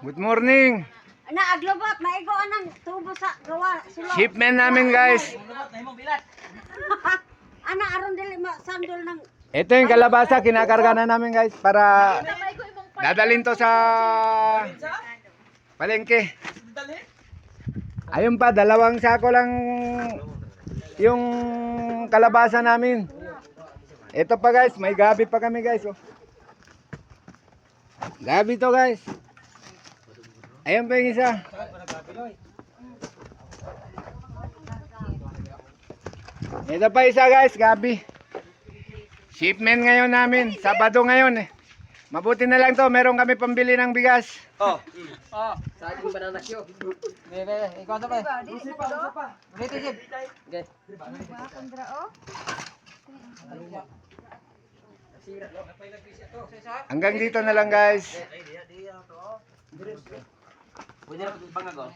Good morning. Naaglobot, maigo anang tubo sa gawa sulod. Shipment namin guys. Ana aron dili sandol ng Ito yung kalabasa, kinakarga na namin guys para dadalhin to sa palengke. Ayun pa, 2 sako lang yung kalabasa namin. Ito pa guys, may gabi pa kami guys. Oh. Gabi to guys. Ayun pa yung isa. Ito pa isa guys, gabi. Shipment ngayon namin, Sabado ngayon eh. Mabuti na lang to, meron kami pambili ng bigas. Oh. Oh. Saging banana Q. Bebe, ikaw to ba? Usi pa. Dito jib. Okay. Hanggang dito na lang guys. Pwede na pagbangago.